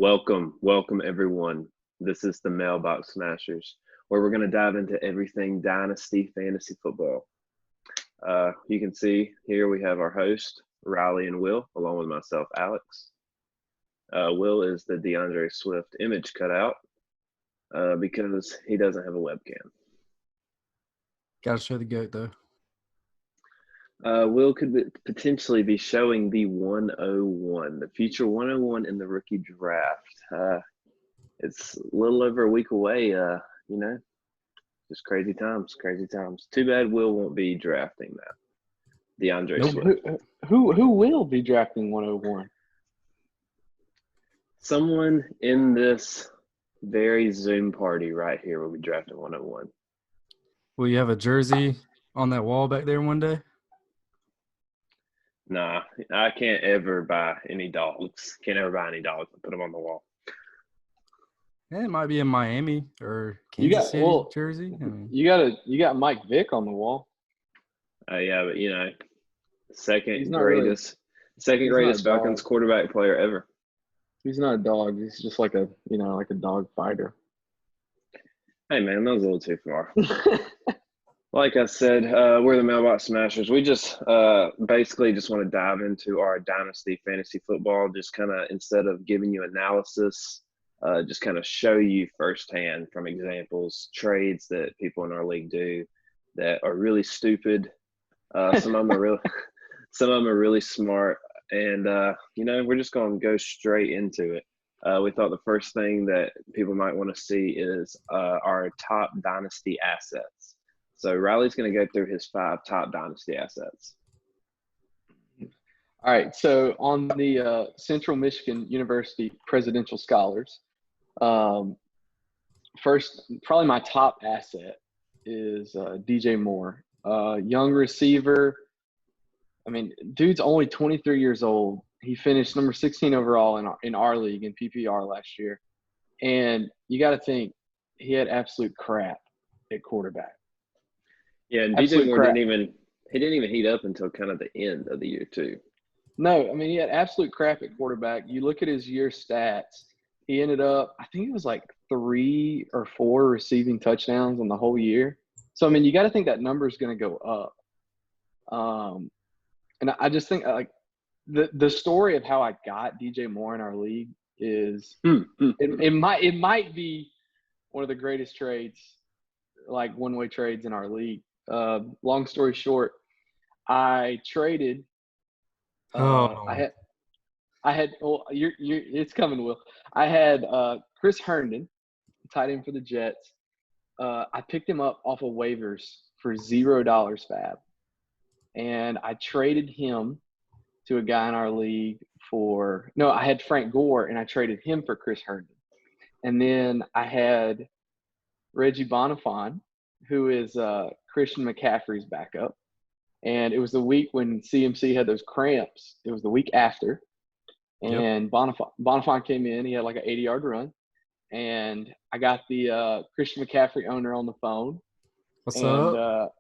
Welcome everyone. This is the Mailbox Smashers, where we're going to dive into everything Dynasty fantasy football. You can see here we have our host, Riley and Will, along with myself, Alex. Will is the DeAndre Swift image cutout because he doesn't have a webcam. Got to show the goat, though. Will could potentially be showing the 101, the future 101 in the rookie draft. It's a little over a week away, just crazy times. Too bad Will won't be drafting that. DeAndre Swift. Who will be drafting 101? Someone in this very Zoom party right here will be drafting 101. Will you have a jersey on that wall back there one day? Nah, I can't ever buy any dogs. Can't ever buy any dogs and put them on the wall. Yeah, it might be in Miami or Kansas City jersey. You got Mike Vick on the wall. Yeah, but second greatest Falcons quarterback player ever. He's not a dog. He's just like a dog fighter. Hey man, that was a little too far. Like I said, we're the Mailbox Smashers. We just basically just want to dive into our Dynasty fantasy football. Just kind of, instead of giving you analysis, just kind of show you firsthand from examples, trades that people in our league do that are really stupid. Some of them are really smart. And, we're just going to go straight into it. We thought the first thing that people might want to see is our top Dynasty assets. So Riley's going to go through his 5 top Dynasty assets. All right. So on the Central Michigan University Presidential Scholars, first, probably my top asset is DJ Moore, young receiver. I mean, dude's only 23 years old. He finished number 16 overall in our league in PPR last year. And you got to think he had absolute crap at quarterback. Yeah, and DJ Moore didn't even heat up until kind of the end of the year too. No, I mean, he had absolute crap at quarterback. You look at his year stats, he ended up, I think it was like 3 or 4 receiving touchdowns on the whole year. So, I mean, you got to think that number is going to go up. And I just think like the story of how I got DJ Moore in our league is it might be one of the greatest trades, like one-way trades in our league. Long story short, I traded. I had. Well, it's coming, Will. I had Chris Herndon, tight end for the Jets. I picked him up off of waivers for $0 fab, and I traded him to a guy in our league I had Frank Gore, and I traded him for Chris Herndon, and then I had Reggie Bonifant, who is Christian McCaffrey's backup. And it was the week when CMC had those cramps. It was the week after. And Bonifant came in. He had like an 80-yard run. And I got the Christian McCaffrey owner on the phone. What's up?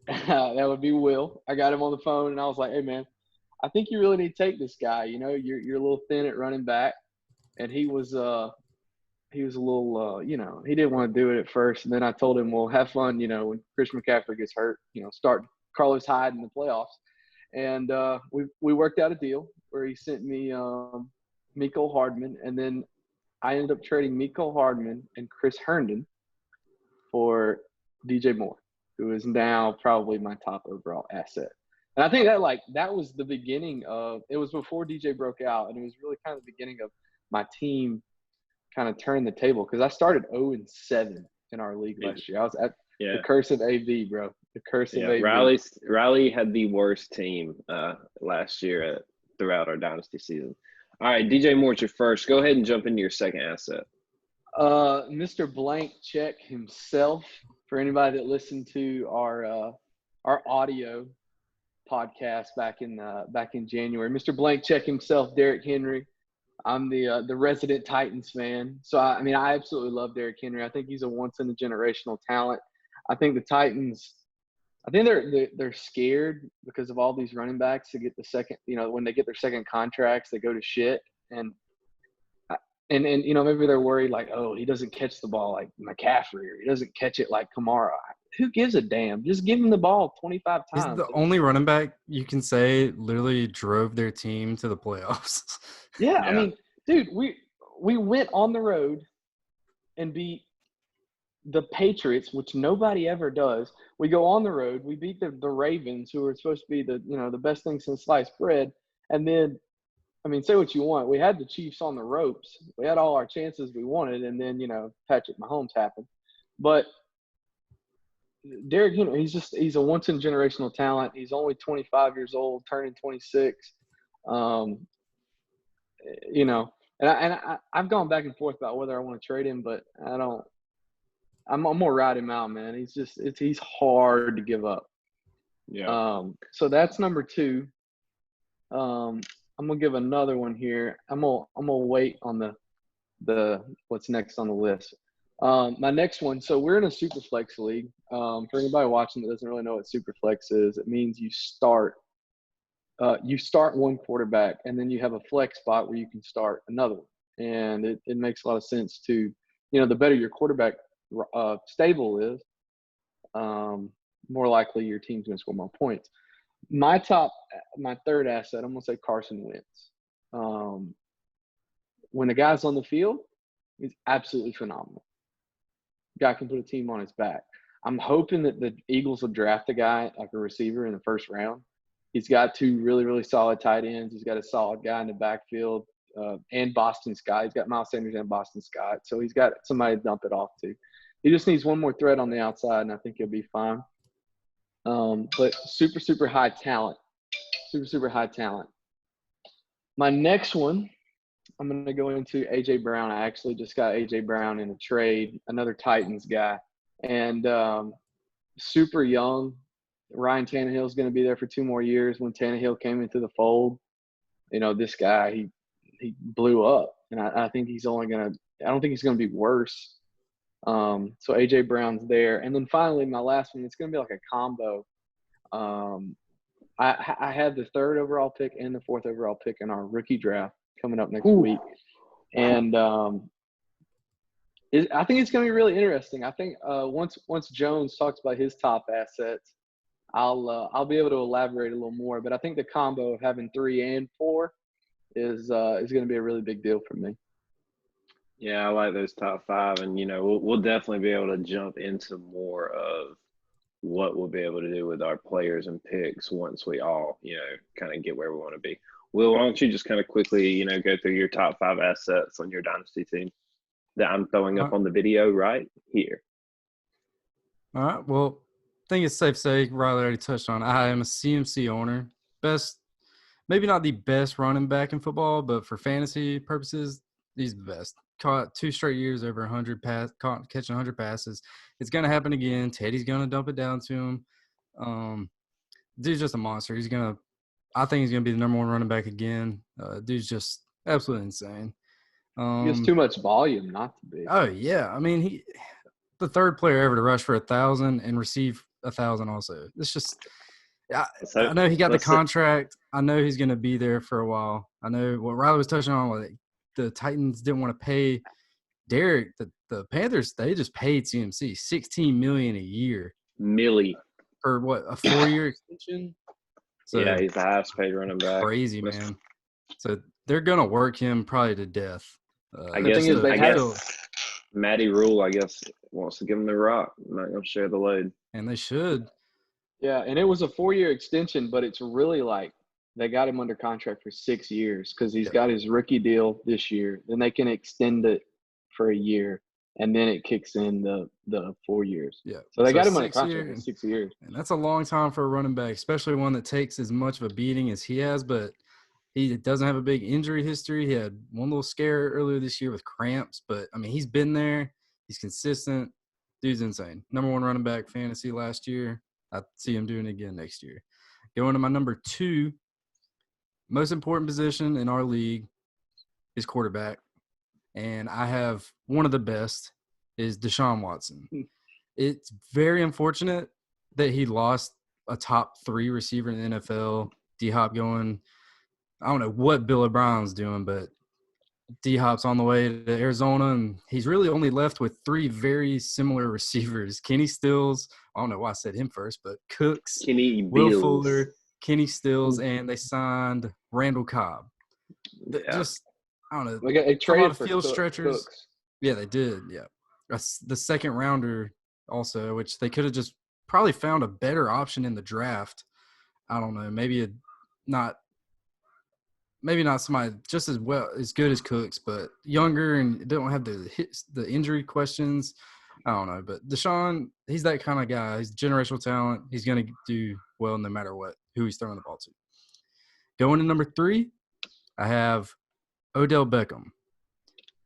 That would be Will. I got him on the phone, and I was like, hey, man, I think you really need to take this guy. You're a little thin at running back. And he was a little, he didn't want to do it at first. And then I told him, well, have fun, when Christian McCaffrey gets hurt, start Carlos Hyde in the playoffs. And we worked out a deal where he sent me Mecole Hardman. And then I ended up trading Mecole Hardman and Chris Herndon for DJ Moore, who is now probably my top overall asset. And I think that was the beginning of – it was before DJ broke out, and it was really kind of the beginning of my team – kind of turn the table because I started 0-7 in our league last year. I was at the curse of AB, bro. The curse of AB. Riley had the worst team last year throughout our Dynasty season. All right, DJ Moore's your first. Go ahead and jump into your second asset. Mr. Blank Check himself. For anybody that listened to our audio podcast back in January, Mr. Blank Check himself, Derrick Henry. I'm the resident Titans fan. So, I absolutely love Derrick Henry. I think he's a once-in-a-generational talent. I think the Titans – I think they're scared because of all these running backs to get the second – when they get their second contracts, they go to shit. And And maybe they're worried like, oh, he doesn't catch the ball like McCaffrey, or he doesn't catch it like Kamara. Who gives a damn? Just give him the ball 25 He's times. the only running back you can say literally drove their team to the playoffs. Yeah, I mean, dude, we went on the road and beat the Patriots, which nobody ever does. We go on the road, we beat the Ravens, who are supposed to be the best thing since sliced bread, and then, I mean, say what you want, we had the Chiefs on the ropes. We had all our chances we wanted, and then Patrick Mahomes happened. But Derrick Henry, he's a once in generational talent. He's only 25 years old, turning 26. I've gone back and forth about whether I want to trade him, but I don't. I'm more ride him out, man. He's hard to give up. Yeah. So that's number 2. I'm gonna give another one here. I'm gonna wait on the what's next on the list. My next one. So we're in a SuperFlex league. For anybody watching that doesn't really know what SuperFlex is, it means you start one quarterback, and then you have a flex spot where you can start another one. And it makes a lot of sense to, the better your quarterback stable is, more likely your team's going to score more points. My third asset, I'm going to say Carson Wentz. When the guy's on the field, he's absolutely phenomenal. Guy can put a team on his back. I'm hoping that the Eagles will draft a guy like a receiver in the first round. He's got 2 really, really solid tight ends. He's got a solid guy in the backfield, and Boston Scott. He's got Miles Sanders and Boston Scott. So he's got somebody to dump it off to. He just needs one more threat on the outside, and I think he'll be fine. But super, super high talent. Super, super high talent. My next one, I'm going to go into A.J. Brown. I actually just got A.J. Brown in a trade, another Titans guy. And super young. Ryan Tannehill is going to be there for 2 more years. When Tannehill came into the fold, this guy, he blew up. And I think he's only going to – I don't think he's going to be worse. So A.J. Brown's there. And then finally, my last one, it's going to be like a combo. I had the 3rd overall pick and the 4th overall pick in our rookie draft coming up next week. And I think it's going to be really interesting. I think once Jones talks about his top assets, I'll be able to elaborate a little more. But I think the combo of having 3 and 4 is going to be a really big deal for me. Yeah, I like those top 5, and we'll definitely be able to jump into more of what we'll be able to do with our players and picks once we all kind of get where we want to be. Will, why don't you just kind of quickly go through your top 5 assets on your dynasty team that I'm throwing up on the video right here. All right. Well, I think it's safe to say, Riley already touched on it. I am a CMC owner. Maybe not the best running back in football, but for fantasy purposes, he's the best. Caught 2 straight years over 100 catching 100 passes. It's going to happen again. Teddy's going to dump it down to him. Dude's just a monster. I think he's going to be the number 1 running back again. Dude's just absolutely insane. He has too much volume not to be. Oh, yeah. I mean, he the 3rd player ever to rush for 1,000 and receive 1,000 also. It's just I know he got the contract. I know he's going to be there for a while. I know what Riley was touching on, the Titans didn't want to pay Derrick. The Panthers, they just paid CMC $16 million a year. For what, a 4-year extension? So yeah, he's the highest paid running back. Crazy, man. So they're gonna work him probably to death. I guess Matty Rule, wants to give him the rock. I'm not gonna share the load. And they should. Yeah, and it was a 4-year extension, but it's really like they got him under contract for 6 years because he's got his rookie deal this year. Then they can extend it for a year, and then it kicks in the 4 years. Yeah. So they got him under contract for 6 years. And that's a long time for a running back, especially one that takes as much of a beating as he has, but he doesn't have a big injury history. He had one little scare earlier this year with cramps, but, I mean, he's been there. He's consistent. Dude's insane. Number 1 running back fantasy last year. I see him doing it again next year. Going to my number 2, most important position in our league is quarterback. And I have one of the best is Deshaun Watson. It's very unfortunate that he lost a top 3 receiver in the NFL. D-Hop going, I don't know what Bill O'Brien's doing, but D-Hop's on the way to Arizona, and he's really only left with 3 very similar receivers. Kenny Stills, I don't know why I said him first, but Cooks, Kenny Will Bills. Fuller, Kenny Stills, and they signed Randall Cobb. Yeah. Just, I don't know. They It's a lot traded of for field stretchers. Cooks. Yeah, they did. Yeah. That's the second rounder also, which they could have just probably found a better option in the draft. I don't know. Maybe not somebody just as good as Cooks, but younger and don't have the injury questions. I don't know. But Deshaun, he's that kind of guy. He's generational talent. He's going to do well no matter who he's throwing the ball to. Going to number 3, I have Odell Beckham.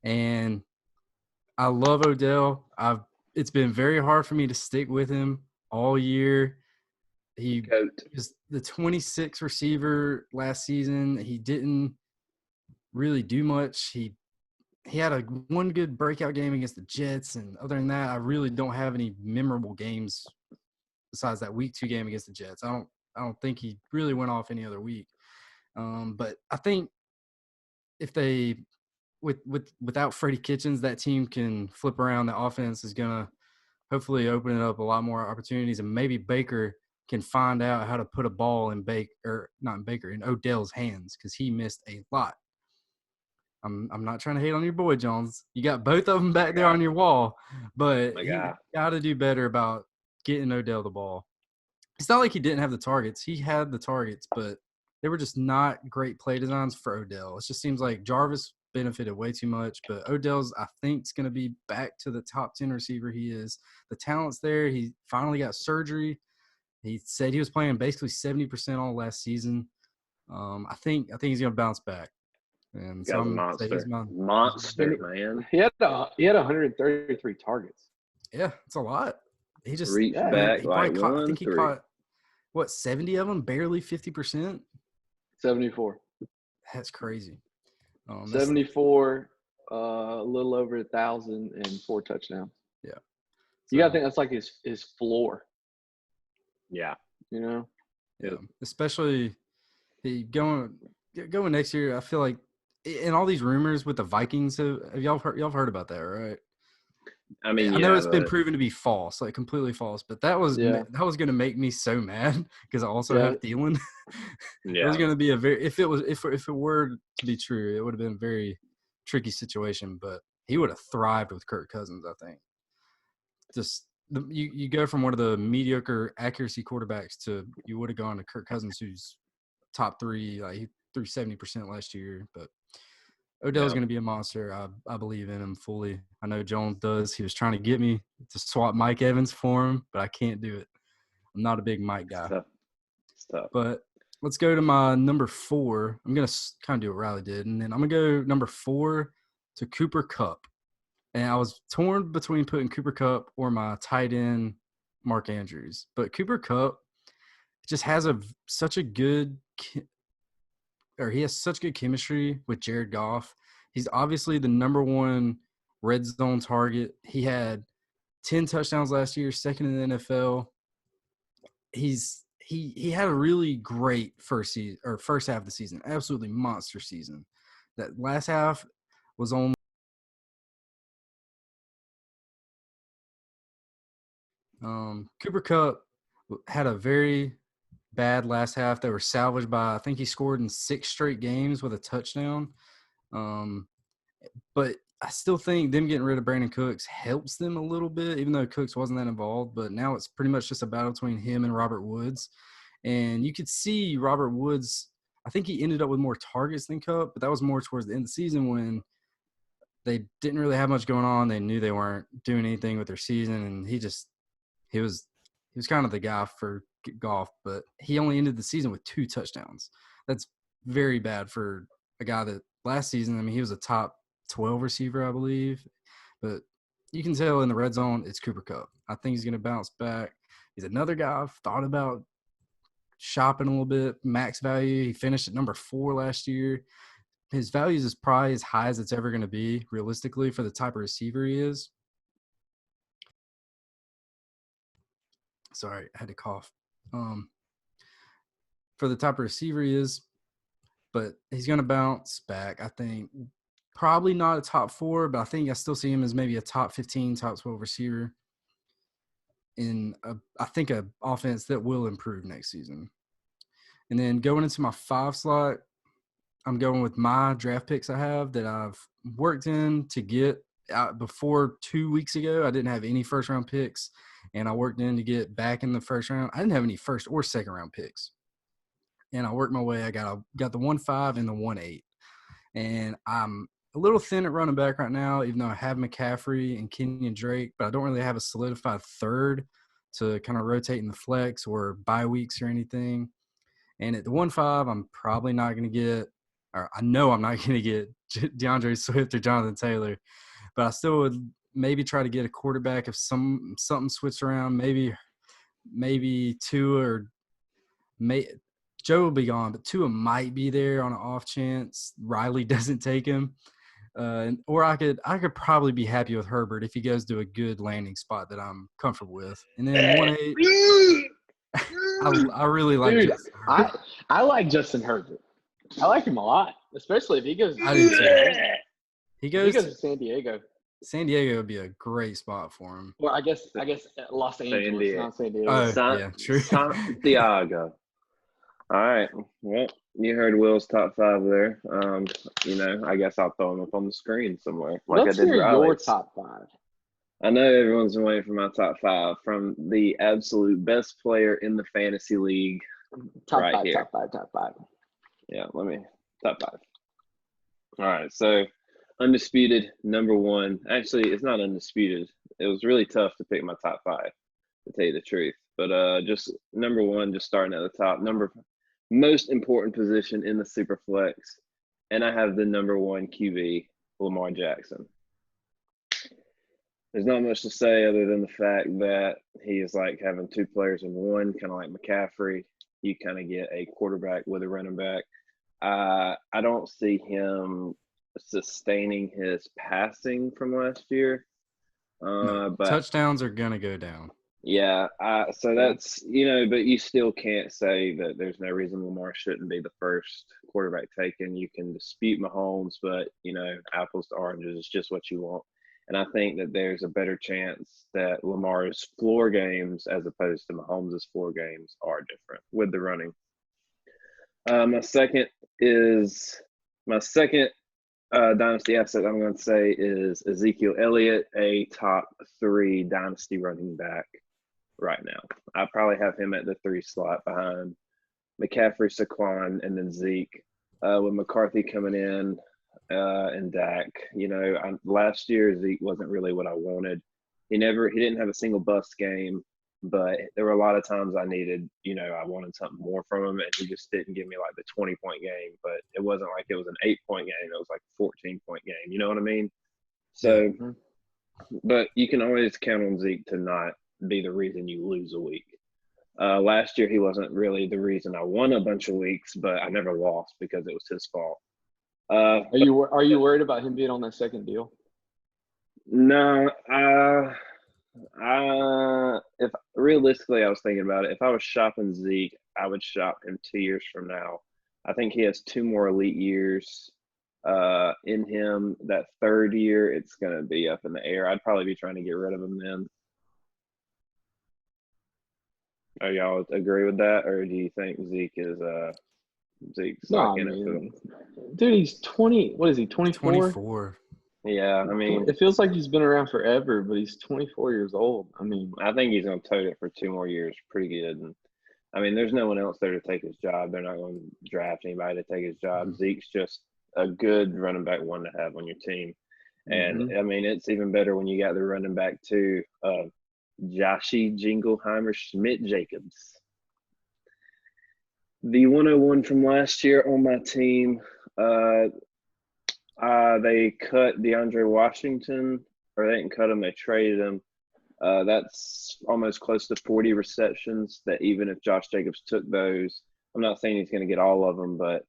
And I love Odell. It's been very hard for me to stick with him all year. He was the 26th receiver last season. He didn't really do much. He had one good breakout game against the Jets, and other than that, I really don't have any memorable games besides that week 2 game against the Jets. I don't think he really went off any other week. But I think if they without Freddie Kitchens, that team can flip around. The offense is gonna hopefully open it up a lot more opportunities, and maybe Baker can find out how to put a ball in in Odell's hands, because he missed a lot. I'm not trying to hate on your boy Jones. You got both of them back there on your wall, but you got to do better about getting Odell the ball. It's not like he didn't have the targets. He had the targets, but they were just not great play designs for Odell. It just seems like Jarvis benefited way too much, but Odell's, I think, is going to be back to the top 10 receiver he is. The talent's there. He finally got surgery. He said he was playing basically 70% all last season. I think he's going to bounce back. And so he's monster, man. He had 133 targets. Yeah, it's a lot. He just reached back like I think he caught 70 of them, barely 50%. 74. That's crazy. 74, a little over 1,000 and 4 touchdowns. Yeah, you gotta think that's like his floor. Yeah, Yeah, especially going next year. I feel like, and all these rumors with the Vikings, have y'all heard about that, right? I mean, I know it's been proven to be false, like completely false, but that was going to make me so mad because I also have Thielen. It was going to be if it were to be true, it would have been a very tricky situation, but he would have thrived with Kirk Cousins, I think. Just you go from one of the mediocre accuracy quarterbacks to you would have gone to Kirk Cousins, who's top 3, like he threw 70% last year, but Odell's going to be a monster. I believe in him fully. I know Jones does. He was trying to get me to swap Mike Evans for him, but I can't do it. I'm not a big Mike guy. Stop. But let's go to my number 4. I'm going to kind of do what Riley did, and then I'm going to go number 4 to Cooper Kupp. And I was torn between putting Cooper Kupp or my tight end Mark Andrews. But Cooper Kupp just has such good chemistry with Jared Goff. He's obviously the number 1 red zone target. He had 10 touchdowns last year, second in the NFL. He had a really great first half of the season, absolutely monster season. That last half was only Cooper Kupp had a very bad last half. They were salvaged by, I think he scored in 6 straight games with a touchdown. But I still think them getting rid of Brandon Cooks helps them a little bit, even though Cooks wasn't that involved. But now it's pretty much just a battle between him and Robert Woods. And you could see Robert Woods, I think he ended up with more targets than Kupp, but that was more towards the end of the season when they didn't really have much going on. They knew they weren't doing anything with their season, and he was kind of the guy for Goff, but he only ended the season with 2 touchdowns. That's very bad for a guy that last season, I mean, he was a top 12 receiver, I believe. But you can tell in the red zone, it's Cooper Kupp. I think he's going to bounce back. He's another guy I've thought about shopping a little bit. Max value, he finished at number 4 last year. His values is probably as high as it's ever going to be, realistically, for the type of receiver he is. Sorry, I had to cough. For the type of receiver he is, but he's going to bounce back. I think probably not a top 4, but I think I still see him as maybe a top 15, top 12 receiver in I think a offense that will improve next season. And then going into my 5 slot, I'm going with my draft picks I have that I've worked in to get out before 2 weeks ago. I didn't have any first round picks, and I worked in to get back in the first round. I didn't have any first or second round picks, and I worked my way. I got the 1-5 and the 1-8, and I'm a little thin at running back right now, even though I have McCaffrey and Kenyon Drake, but I don't really have a solidified third to kind of rotate in the flex or bye weeks or anything. And at the 1-5, I'm probably not going to get, or I know I'm not going to get DeAndre Swift or Jonathan Taylor, but I still would maybe try to get a quarterback if something switched around. Maybe Tua or Joe will be gone, but Tua might be there on an off chance Riley doesn't take him. Or I could probably be happy with Herbert if he goes to a good landing spot that I'm comfortable with. And then 1-8. I really like Justin Herbert. I like Justin Herbert. I like him a lot, especially if he goes. I do too. He goes to San Diego. San Diego would be a great spot for him. Well, I guess Los Angeles, not San Diego. Yeah, true. Santiago. All right. Well, you heard Will's top 5 there. I guess I'll throw them up on the screen somewhere. Let's hear your top 5. I know everyone's been waiting for my top 5 from the absolute best player in the fantasy league. Top right 5, here. top 5. Yeah, top 5. All right, so undisputed number 1. Actually, it's not undisputed. It was really tough to pick my top 5, to tell you the truth. But just number 1, just starting at the top. Most important position in the SuperFlex, and I have the number 1 QB, Lamar Jackson. There's not much to say other than the fact that he is like having 2 players in one, kind of like McCaffrey. You kind of get a quarterback with a running back. I don't see him sustaining his passing from last year. But touchdowns are going to go down. Yeah, so that's, but you still can't say that there's no reason Lamar shouldn't be the first quarterback taken. You can dispute Mahomes, but, apples to oranges is just what you want. And I think that there's a better chance that Lamar's floor games as opposed to Mahomes' floor games are different with the running. My second Dynasty asset I'm going to say is Ezekiel Elliott, a top 3 Dynasty running back right now. I probably have him at the 3 slot behind McCaffrey, Saquon, and then Zeke. With McCarthy coming in and Dak, last year Zeke wasn't really what I wanted. He didn't have a single bust game, but there were a lot of times I needed, I wanted something more from him, and he just didn't give me like the 20-point game. But it wasn't like it was an 8-point game; it was like a 14-point game. You know what I mean? So, but you can always count on Zeke to not be the reason you lose a week. Last year he wasn't really the reason I won a bunch of weeks, but I never lost because it was his fault. Are you worried about him being on that second deal? No, if realistically I was thinking about it, if I was shopping Zeke, I would shop him 2 years from now. I think he has 2 more elite years in him. That third year, it's going to be up in the air. I'd probably be trying to get rid of him then. Are y'all agree with that, or do you think Zeke's like NFL? Dude, he's 20. What is he? 24. 24. Yeah, I mean, it feels like he's been around forever, but he's 24 years old. I mean, I think he's going to tote it for 2 more years, pretty good. And I mean, there's no one else there to take his job. They're not going to draft anybody to take his job. Mm-hmm. Zeke's just a good running back one to have on your team. And I mean, it's even better when you got the running back too, Joshie Jingleheimer Schmidt-Jacobs. The 101 from last year on my team, they cut DeAndre Washington, or they didn't cut him, they traded him. That's almost close to 40 receptions that even if Josh Jacobs took those, I'm not saying he's going to get all of them, but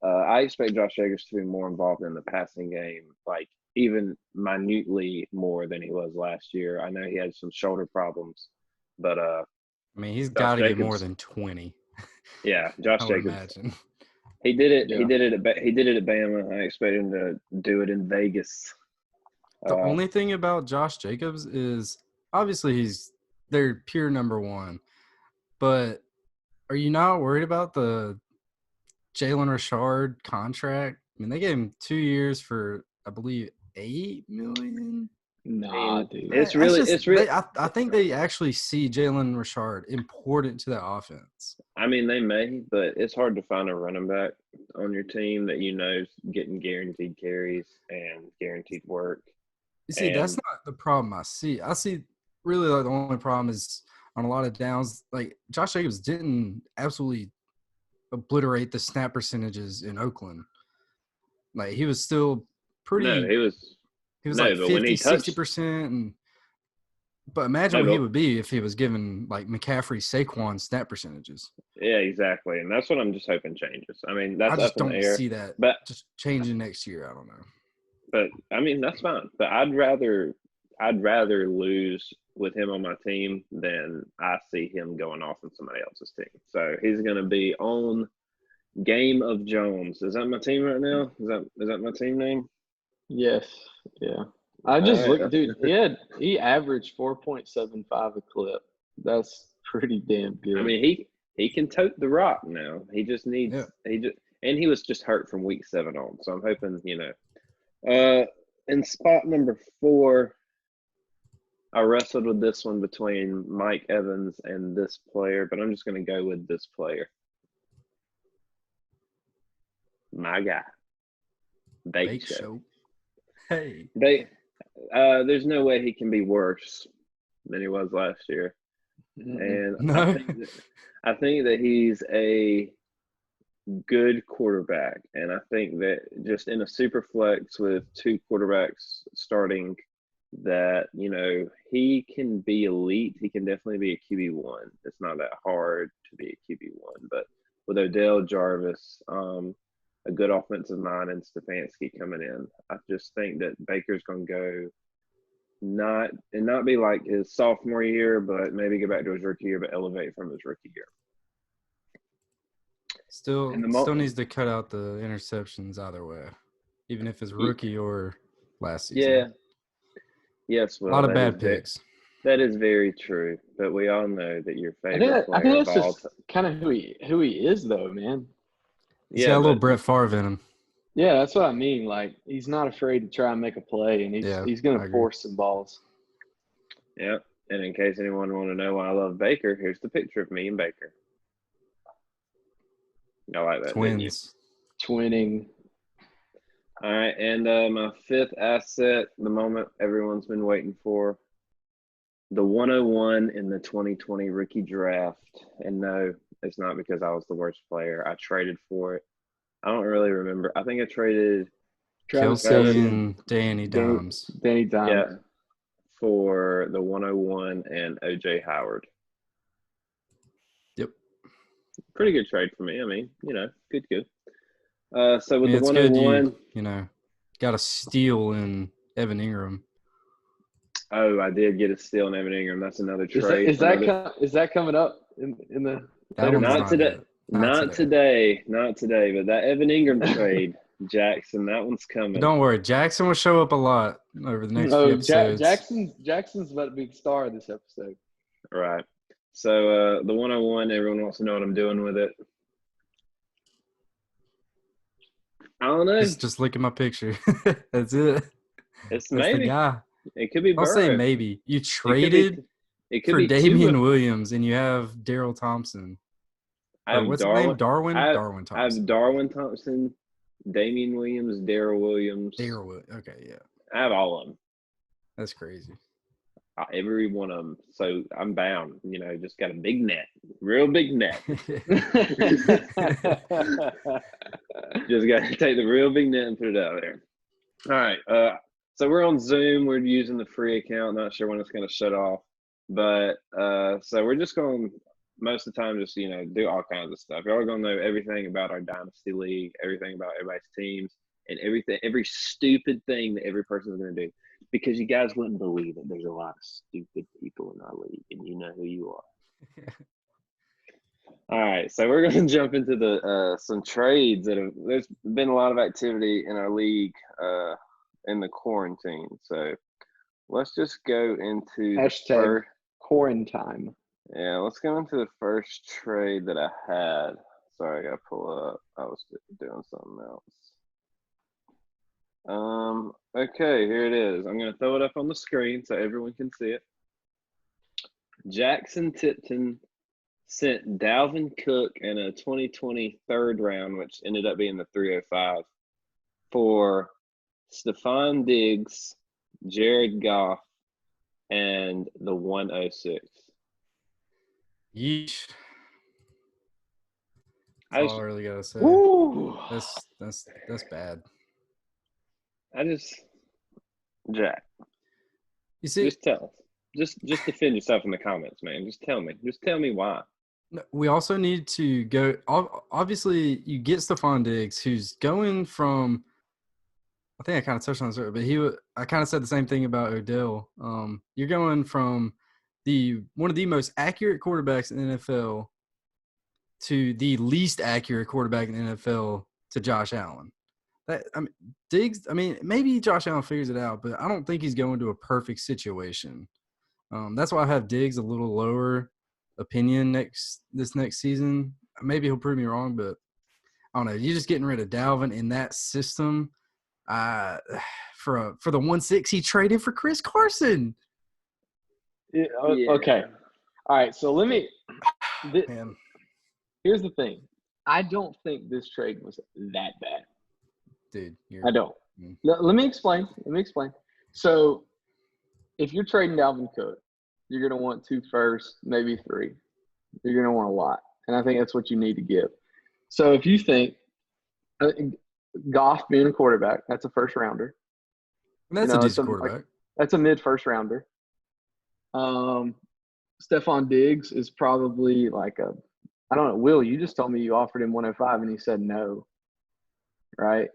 I expect Josh Jacobs to be more involved in the passing game, like even minutely more than he was last year. I know he had some shoulder problems, but I mean, he's got to get more than 20. Yeah, Josh Jacobs. Imagine. He did it. Yeah. He did it at Bama. I expect him to do it in Vegas. The only thing about Josh Jacobs is obviously they're pure number one, but are you not worried about the Jalen Richard contract? I mean, they gave him 2 years for, I believe, $8 million. Nah, dude. I think they actually see Jalen Richard important to that offense. I mean, they may, but it's hard to find a running back on your team that is getting guaranteed carries and guaranteed work. You see, that's not the problem I see. I see really the only problem is on a lot of downs, like Josh Jacobs didn't absolutely obliterate the snap percentages in Oakland. Like he was still pretty. No, he was like 50, 60%. But imagine what he would be if he was given like McCaffrey, Saquon snap percentages. Yeah, exactly, and that's what I'm just hoping changes. I mean, that's I just up in don't the air, see that, but just changing next year. I don't know. But I mean, that's fine. But I'd rather lose with him on my team than I see him going off on somebody else's team. So he's going to be on Game of Jones. Is that my team right now? Is that my team name? Yes. Yeah. I just looked, dude. He averaged 4.75 a clip. That's pretty damn good. I mean, he can tote the rock now. He just needs and he was just hurt from week 7 on. So I'm hoping in spot number 4, I wrestled with this one between Mike Evans and this player, but I'm just going to go with this player. My guy, Bake Show. Hey, there's no way he can be worse than he was last year, and no. I think that he's a good quarterback, and I think that just in a super flex with 2 quarterbacks starting, that he can be elite. He can definitely be a QB1. It's not that hard to be a QB1, but with Odell, Jarvis, a good offensive mind, and Stefanski coming in, I just think that Baker's going to go not be like his sophomore year, but maybe go back to his rookie year, but elevate from his rookie year. Still needs to cut out the interceptions either way, even if it's rookie or last season. Yeah. Yes, well, a lot of bad picks. That is very true, but we all know that your favorite player. I think that's just kind of who he is, though, man. He's got a little Brett Favre in him. Yeah, that's what I mean. Like, he's not afraid to try and make a play, and he's going to force some balls. Yeah, and in case anyone want to know why I love Baker, here's the picture of me and Baker. I like that. Twins. Twinning. All right, and my 5th asset, the moment everyone's been waiting for, the 101 in the 2020 rookie draft. And no, it's not because I was the worst player. I traded for it. I don't really remember. I think I traded Kelsey and Danny Dimes. Danny Dimes. Yeah, for the 101 and O.J. Howard. Yep. Pretty good trade for me. I mean, good. So with the 101, got a steal in Evan Ingram. Oh, I did get a steal in Evan Ingram. That's another trade. Is that coming up in the? Not today. Not today. But that Evan Ingram trade, Jackson, that one's coming. Don't worry, Jackson will show up a lot over the next few episodes. Jackson's about to be the star of this episode. Right. So the 101, everyone wants to know what I'm doing with it. I don't know. Just look at my picture. That's it. That's maybe the guy. It could be Burrow. I'll say maybe. You traded for Damian Williams, and you have Daryl Thompson. What's his name? Darwin Thompson. I have Darwin Thompson, Damian Williams, Daryl Williams. Okay, yeah. I have all of them. That's crazy. Every one of them. So I'm bound. Just got a big net. Real big net. Just got to take the real big net and put it out there. All right. So we're on Zoom. We're using the free account. Not sure when it's going to shut off. But so we're just going to, most of the time, just, do all kinds of stuff. Y'all are going to know everything about our Dynasty League, everything about everybody's teams, and every stupid thing that every person is going to do. Because you guys wouldn't believe it. There's a lot of stupid people in our league, and you know who you are. All right, so we're going to jump into the some trades that have. There's been a lot of activity in our league in the quarantine. So let's just go into Hashtag quarantine. Yeah, let's go into the first trade that I had. Sorry, I got to pull up. I was doing something else. Okay, here it is. I'm going to throw it up on the screen so everyone can see it. Jackson Tipton sent Dalvin Cook in a 2020 third round, which ended up being the 305, for Stephon Diggs, Jared Goff, and the 106. Yeesh. That's all I really gotta say. Woo! That's bad. Jack. You see, just tell us. Just defend yourself in the comments, man. Just tell me. Just tell me why. We also need to go. Obviously, you get Stephon Diggs, who's going from. I think I kind of touched on this earlier, but I kind of said the same thing about Odell. You're going from one of the most accurate quarterbacks in the NFL to the least accurate quarterback in the NFL to Josh Allen. Diggs. Maybe Josh Allen figures it out, but I don't think he's going to a perfect situation. That's why I have Diggs a little lower opinion this next season. Maybe he'll prove me wrong, but I don't know. You're just getting rid of Dalvin in that system. For the 1-6 he traded for Chris Carson. Yeah, okay. All right. So let me. Here's the thing. I don't think this trade was that bad. Dude, I don't. Let me explain. So, if you're trading Dalvin Cook, you're going to want 2 firsts, maybe 3. You're going to want a lot. And I think that's what you need to give. So, if you think Goff being a quarterback, that's a first rounder. That's a decent quarterback. That's a mid-first rounder. Stephon Diggs is probably like I don't know. Will, you just told me you offered him 105 and he said no. Right?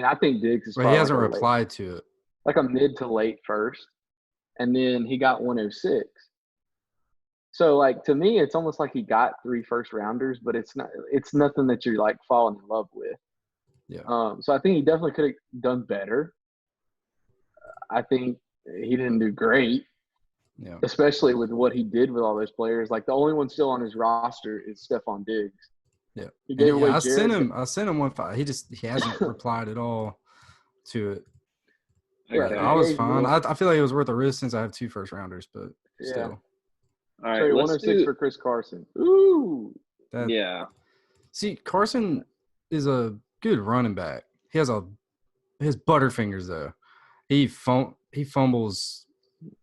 I think Diggs is probably he hasn't replied to it. Like a mid to late first. And then he got 106. So, to me, it's almost like he got 3 first rounders, but it's nothing that you're, falling in love with. Yeah. So, I think he definitely could have done better. I think he didn't do great. Yeah. Especially with what he did with all those players. The only one still on his roster is Stephon Diggs. Yeah. He gave away I sent him 1-5. He hasn't replied at all to it. Okay. I was fine. I feel like it was worth a risk since I have 2 first rounders, but still. All right, trade 106 for Chris Carson. Ooh. Yeah. See, Carson is a good running back. He has his butterfingers though. He fumbles.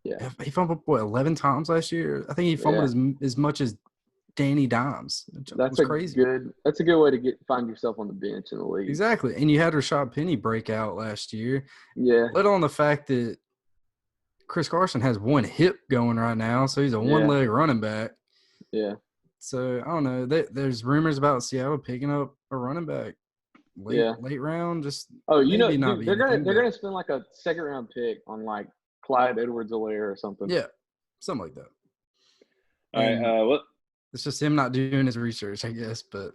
Yeah. He fumbled 11 times last year. I think he fumbled as much as Danny Dimes. That's crazy. That's a good way to find yourself on the bench in the league. Exactly. And you had Rashad Penny break out last year. Yeah. Let alone the fact that Chris Carson has one hip going right now, so he's a one-leg running back. Yeah. So, I don't know. There's rumors about Seattle picking up a running back late round. Just they're gonna spend a second-round pick on Clyde Edwards-Helaire or something. Yeah, something like that. All right. What? It's just him not doing his research, I guess, but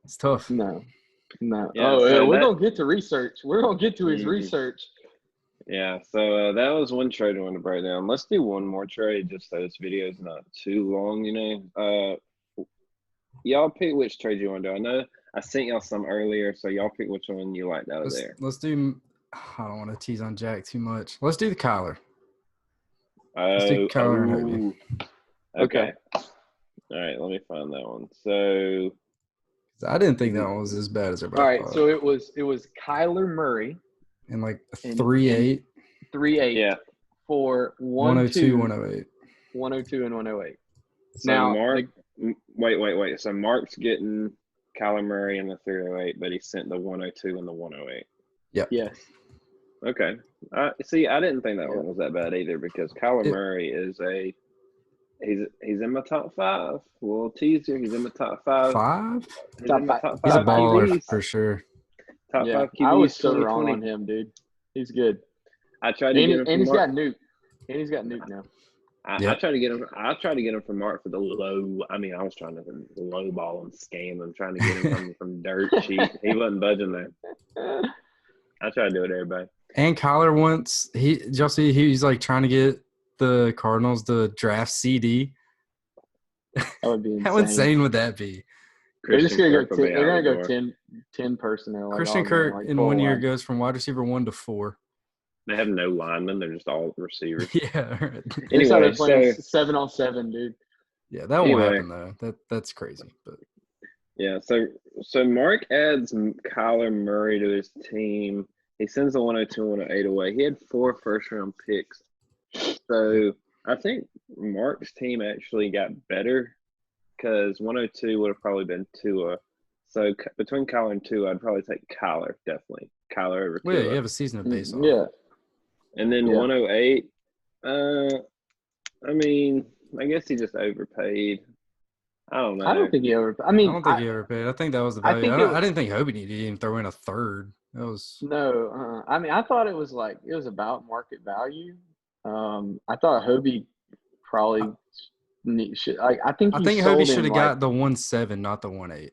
it's tough. No. Yeah, we're gonna get to research. We're gonna get to his research. Yeah. So that was one trade I want to break down. Let's do one more trade just so this video is not too long. Y'all pick which trade you want to do. I know I sent y'all some earlier, so y'all pick which one you liked out of there. Let's do. I don't want to tease on Jack too much. Let's do the Kyler. Let's do Kyler and Hobie. Okay. All right, let me find that one. So I didn't think that one was as bad as everybody thought. All right, so it was Kyler Murray and 3.8. 3.8. Yeah. For 102, 108. 102 and 108. So now, Mark, wait. So Mark's getting Kyler Murray in the 308, but he sent the 102 and the 108. Yep. Yes. Okay. See, I didn't think that one was that bad either because Kyler Murray is he's in my top 5. We'll tease you. He's in my top 5. 5? Top 5. He's a baller for sure. Top 5 QBs. I was so wrong on him, dude. He's good. I tried to get him. And he's got Nuke. And he's got Nuke now. I tried to get him. I tried to get him from Mark for the low. I mean, I was trying to low ball and scam him, trying to get him from dirt cheap. He wasn't budging there. I tried to do it, everybody. And Kyler once did y'all see he's like trying to get the Cardinals to draft CD. That would be insane. How insane would that be? They're just gonna go. They're gonna go 10 personnel. Like Christian Kirk in 1 year goes from wide receiver 1 to 4. They have no linemen. They're just all receivers. Yeah. Anyway, they're playing 7-on-7, dude. Yeah, that won't happen though. That's crazy. But yeah, so Mark adds Kyler Murray to his team. He sends the 102 and 108 away. He had 4 first-round picks. So I think Mark's team actually got better because 102 would have probably been Tua. So between Kyler and Tua, I'd probably take Kyler, definitely. Kyler over Tua. Yeah, you have a season of base on. Yeah. And then 108, I mean, I guess he just overpaid. I don't know. I don't think he overpaid. I mean, I don't think he overpaid. I think that was the value. I didn't think Hobie needed to even throw in a third. That was no. I mean, I thought it was about market value. I thought Hobie probably should. I think Hobie should have got the 1.7, not the 1.8.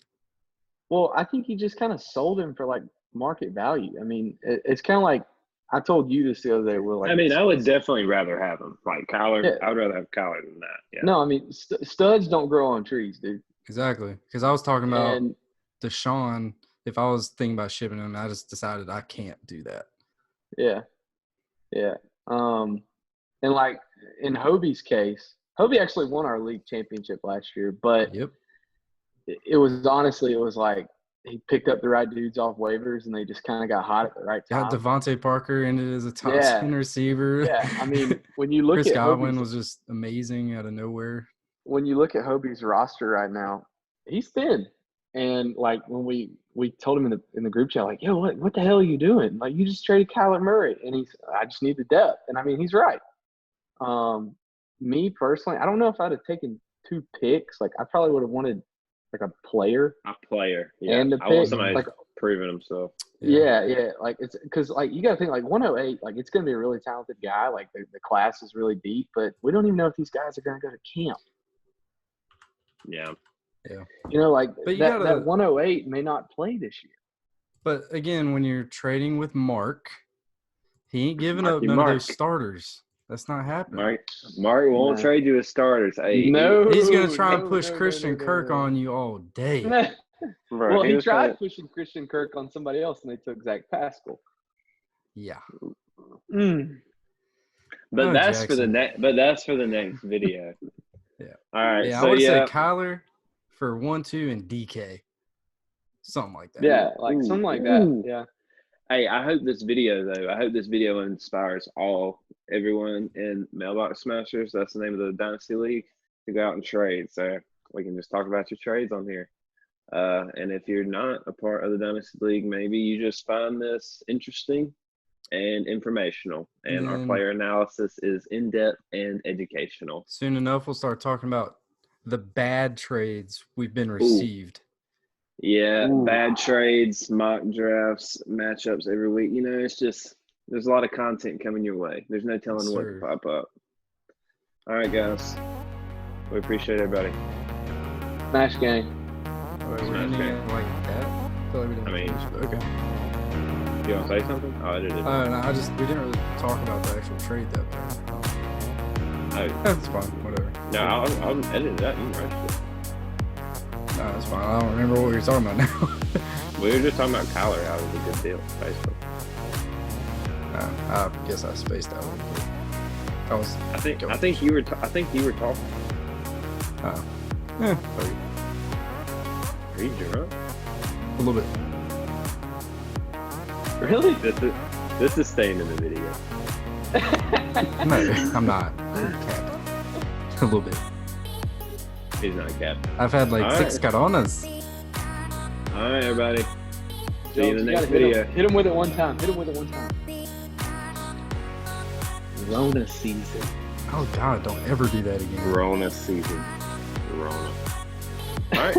Well, I think he just kind of sold him for like market value. I mean, it's kind of like I told you this the other day. I mean, I would definitely rather have him like Kyler. Yeah. I would rather have Kyler than that. Yeah. No, I mean, studs don't grow on trees, dude. Exactly. Because I was talking about Deshaun. If I was thinking about shipping him, I just decided I can't do that. Yeah. Yeah. And like in Hobie's case, Hobie actually won our league championship last year, but it was like he picked up the right dudes off waivers and they just kind of got hot at the right time. Got Devontae Parker ended as a top 10 receiver. Yeah. I mean, when you look Chris at Godwin was just amazing out of nowhere. When you look at Hobie's roster right now, he's thin. And like when we told him in the group chat, like, yo, what the hell are you doing? Like, you just traded Kyler Murray, and I just need the depth. And I mean, he's right. Me personally, I don't know if I'd have taken 2 picks. Like, I probably would have wanted like a player. Yeah. And a I want pick. somebody like, proving himself. Yeah. Like it's because like you got to think like 108. Like it's going to be a really talented guy. Like the class is really deep, but we don't even know if these guys are going to go to camp. Yeah. Yeah. You know, like that 108 may not play this year. But again, when you're trading with Mark, he ain't giving up none of those starters. That's not happening. Mark won't trade you his starters. Hey, no, he's going to try and push Christian Kirk on you all day. Well, he tried pushing Christian Kirk on somebody else, and they took Zach Pascal. Yeah. But that's for the next video. Yeah. All right. Yeah, so I would say Kyler for 1, 2, and DK. Something like that. Yeah, like something like that. Yeah. Hey, I hope this video inspires everyone in Mailbox Smashers. That's the name of the Dynasty League, to go out and trade. So we can just talk about your trades on here. And if you're not a part of the Dynasty League, maybe you just find this interesting and informational. And our player analysis is in-depth and educational. Soon enough, we'll start talking about the bad trades we've been received. Yeah, bad trades, mock drafts, matchups every week. You know, it's just there's a lot of content coming your way. There's no telling what to pop up. All right, guys. We appreciate everybody. Smash gang. Smash gang. Like that? I mean, okay. You want to say something? Oh, I did it. No, we didn't really talk about the actual trade that time. That's fine. Whatever. No, I'll edit that. You can write it. No, that's fine. I don't remember what we were talking about now. We were just talking about Kyler. How it was a good deal, basically. I guess I spaced out a little bit. I think you were talking. Oh. Yeah. Are you drunk? A little bit. Really? This is staying in the video. No, I'm not. A little bit. He's not a captain. I've had like 6 Coronas. All right, everybody. See you in the next video. Hit him with it one time. Rona season. Oh, God, don't ever do that again. Rona season. Rona. All right.